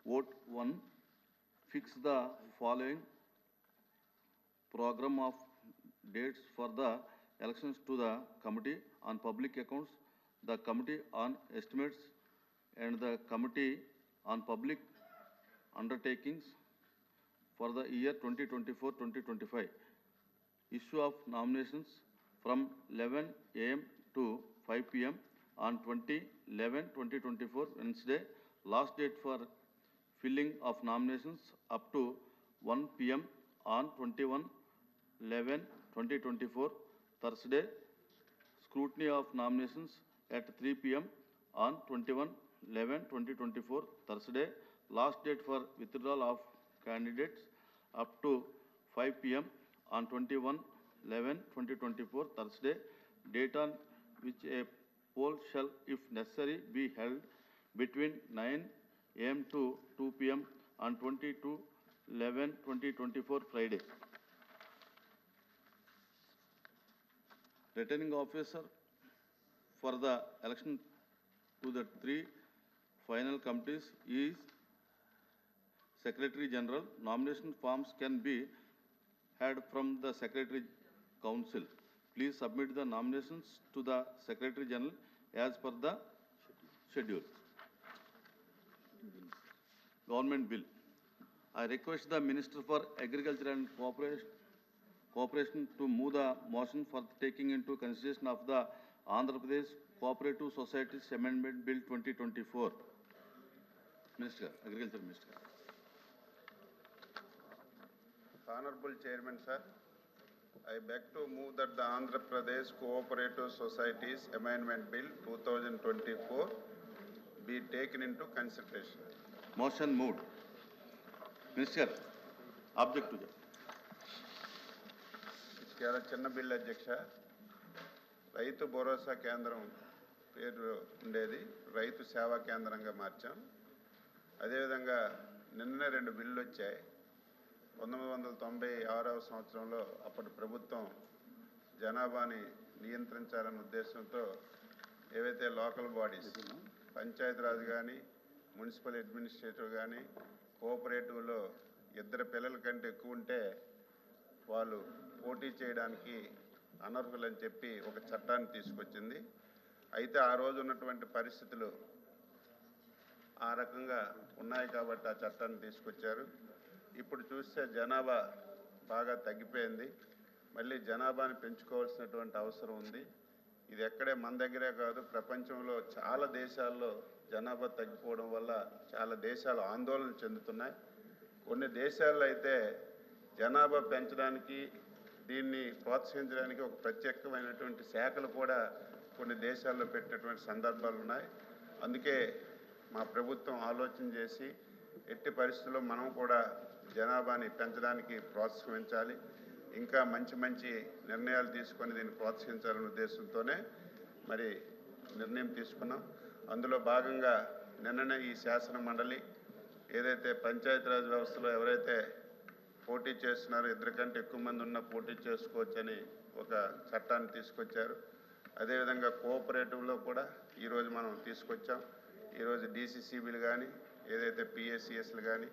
Vote 1. Fix the following program of dates for the elections to the Committee on Public Accounts, the Committee on Estimates, and the Committee on Public Undertakings for the year 2024-2025. Issue of nominations from 11 a.m. to 5 p.m. on 20/11/2024 Wednesday. Last date for filling of nominations up to 1 p.m. on 21/11/2024 Thursday. Scrutiny of nominations at 3 p.m. on 21/11/2024 Thursday. Last date for withdrawal of candidates up to 5 p.m. on 21/11/2024 Thursday. Date on which a poll shall, if necessary, be held between 9 a.m. to 2 p.m. on 22/11/2024 Friday. Returning officer for the election to the 3 final committees is Secretary General. Nomination forms can be had from the Secretary Council. Please submit the nominations to the Secretary General as per the schedule. Government Bill. I request the Minister for Agriculture and Cooperation to move the motion for taking into consideration of the Andhra Pradesh Cooperative Societies Amendment Bill 2024. Minister, Agriculture Minister. Honorable Chairman, sir, I beg to move that the Andhra Pradesh Cooperative Societies Amendment Bill 2024 be taken into consideration. Motion moved. Minister, object to that. చాలా చిన్న bill అధ్యక్ష. రైతు భరోసా కేంద్రం పేరు ఉండేది, రైతు సేవా కేంద్రంగా మార్చాం. అదేవిధంగా నిన్న 2 బిల్లులు వచ్చాయి. 1996వ సంవత్సరంలో అప్పటి ప్రభుత్వం జనాభాని నియంత్రించాలనే ఉద్దేశంతో ఏవైతే లోకల్ బాడీస్ పంచాయతీరాజ్ కానీ మున్సిపల్ అడ్మినిస్ట్రేటివ్ కానీ కోఆపరేటివ్లో 2 పిల్లల కంటే ఎక్కువ ఉంటే వాళ్ళు పోటీ చేయడానికి అనర్హులని చెప్పి ఒక చట్టాన్ని తీసుకొచ్చింది. అయితే ఆ రోజు ఉన్నటువంటి పరిస్థితులు ఆ రకంగా ఉన్నాయి కాబట్టి ఆ చట్టాన్ని తీసుకొచ్చారు. ఇప్పుడు చూస్తే జనాభా బాగా తగ్గిపోయింది. మళ్ళీ జనాభాని పెంచుకోవాల్సినటువంటి అవసరం ఉంది. ఇది ఎక్కడే మన దగ్గరే కాదు, ప్రపంచంలో చాలా దేశాల్లో జనాభా తగ్గిపోవడం వల్ల చాలా దేశాలు ఆందోళన చెందుతున్నాయి. కొన్ని దేశాల్లో అయితే జనాభా పెంచడానికి దీన్ని ప్రోత్సహించడానికి ఒక ప్రత్యేకమైనటువంటి శాఖలు కూడా కొన్ని దేశాల్లో పెట్టినటువంటి సందర్భాలు ఉన్నాయి. అందుకే మా ప్రభుత్వం ఆలోచన చేసి ఎట్టి పరిస్థితుల్లో మనం కూడా జనాభాని పెంచడానికి ప్రోత్సహించాలి, ఇంకా మంచి మంచి నిర్ణయాలు తీసుకొని దీన్ని ప్రోత్సహించాలనే ఉద్దేశంతోనే మరి నిర్ణయం తీసుకున్నాం. అందులో భాగంగా నిన్ననే ఈ శాసన మండలి ఏదైతే పంచాయతీరాజ్ వ్యవస్థలో ఎవరైతే పోటీ చేస్తున్నారో 2 కంటే ఎక్కువ మంది ఉన్న పోటీ చేసుకోవచ్చని ఒక చట్టాన్ని తీసుకొచ్చారు. అదేవిధంగా కోఆపరేటివ్లో కూడా ఈరోజు మనం తీసుకొచ్చాం. ఈరోజు డీసీసీబీలు కానీ ఏదైతే పిఎస్సిఎస్లు కానీ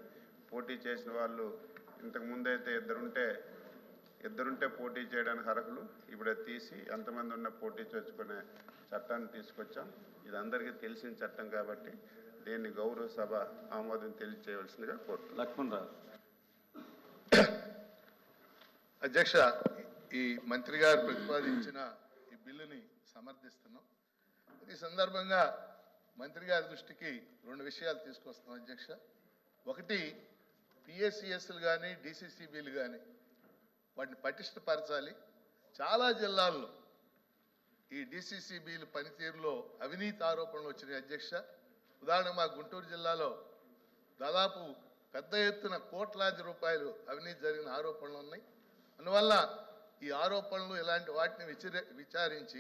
పోటీ చేసిన వాళ్ళు ఇంతకుముందైతే ఇద్దరుంటే పోటీ చేయడానికి అర్హులు, ఇప్పుడు అది తీసి ఎంతమంది ఉన్న పోటీ చేసుకునే చట్టాన్ని తీసుకొచ్చాం. ఇది అందరికీ తెలిసిన చట్టం కాబట్టి దీన్ని గౌరవ సభ ఆమోదం తెలియచేయవలసిందిగా కోరుతున్నాను. లక్ష్మణ్ రావు. అధ్యక్ష, ఈ మంత్రి గారు ప్రతిపాదించిన ఈ బిల్లుని సమర్థిస్తున్నాం. ఈ సందర్భంగా మంత్రి గారి దృష్టికి 2 విషయాలు తీసుకొస్తున్నాం అధ్యక్ష. ఒకటి, పిఎస్సిఎస్లు కానీ డిసిసిబిలు కానీ వాటిని పటిష్టపరచాలి. చాలా జిల్లాల్లో ఈ డిసిసిబిల పనితీరులో అవినీతి ఆరోపణలు వచ్చినాయి అధ్యక్ష. ఉదాహరణ మా గుంటూరు జిల్లాలో దాదాపు పెద్ద ఎత్తున కోట్లాది రూపాయలు అవినీతి జరిగిన ఆరోపణలు ఉన్నాయి. అందువల్ల ఈ ఆరోపణలు ఇలాంటి వాటిని విచారించి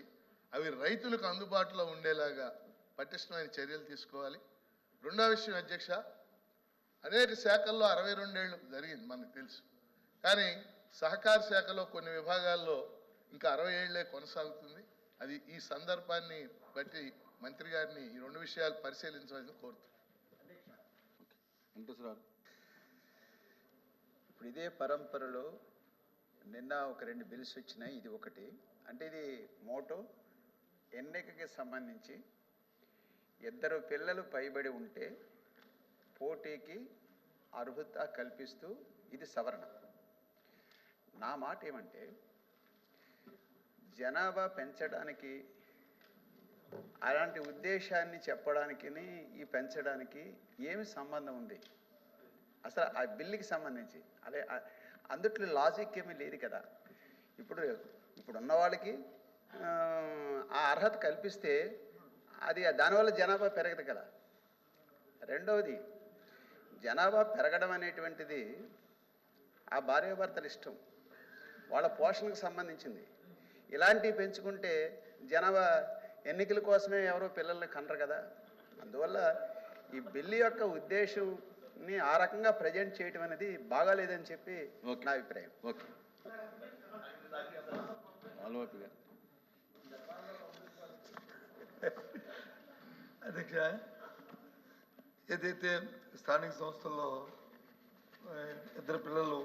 అవి రైతులకు అందుబాటులో ఉండేలాగా పటిష్టమైన చర్యలు తీసుకోవాలి. రెండో విషయం అధ్యక్ష, అనేక శాఖల్లో 62 ఏళ్ళు జరిగింది మనకు తెలుసు, కానీ సహకార శాఖలో కొన్ని విభాగాల్లో ఇంకా 60 ఏళ్లే కొనసాగుతుంది. అది ఈ సందర్భాన్ని బట్టి మంత్రి గారిని ఈ 2 విషయాలు పరిశీలించాలని కోరుతున్నాను. వెంకటేశ్వరరావు. ఇప్పుడు ఇదే పరంపరలో నిన్న ఒక 2 బిల్స్ వచ్చినాయి. ఇది ఒకటి. అంటే ఇది మోటో ఎన్నికకి సంబంధించి 2 పిల్లలు పైబడి ఉంటే పోటీకి అర్హత కల్పిస్తూ ఇది సవరణ. నా మాట ఏమంటే జనాభా పెంచడానికి అలాంటి ఉద్దేశాన్ని చెప్పడానికి ఈ పెంచడానికి ఏమి సంబంధం ఉంది అసలు ఆ బిల్లుకి సంబంధించి? అదే అందుట్లో లాజిక్ ఏమీ లేదు కదా. ఇప్పుడు ఉన్న వాళ్ళకి ఆ అర్హత కల్పిస్తే అది దానివల్ల జనాభా పెరగదు కదా. రెండవది, జనాభా పెరగడం అనేటువంటిది ఆ భార్యాభర్తల ఇష్టం, వాళ్ళ పోషణకు సంబంధించింది. ఇలాంటివి పెంచుకుంటే జనాభా ఎన్నికల కోసమే ఎవరో పిల్లల్ని కనరు కదా. అందువల్ల ఈ బిల్లు యొక్క ఉద్దేశంని ఆ రకంగా ప్రజెంట్ చేయడం అనేది బాగాలేదని చెప్పి నా అభిప్రాయం. ఓకే. ఆల్వాపి గారు. అధ్యక్ష, ఏదైతే స్థానిక సంస్థల్లో 2 పిల్లలు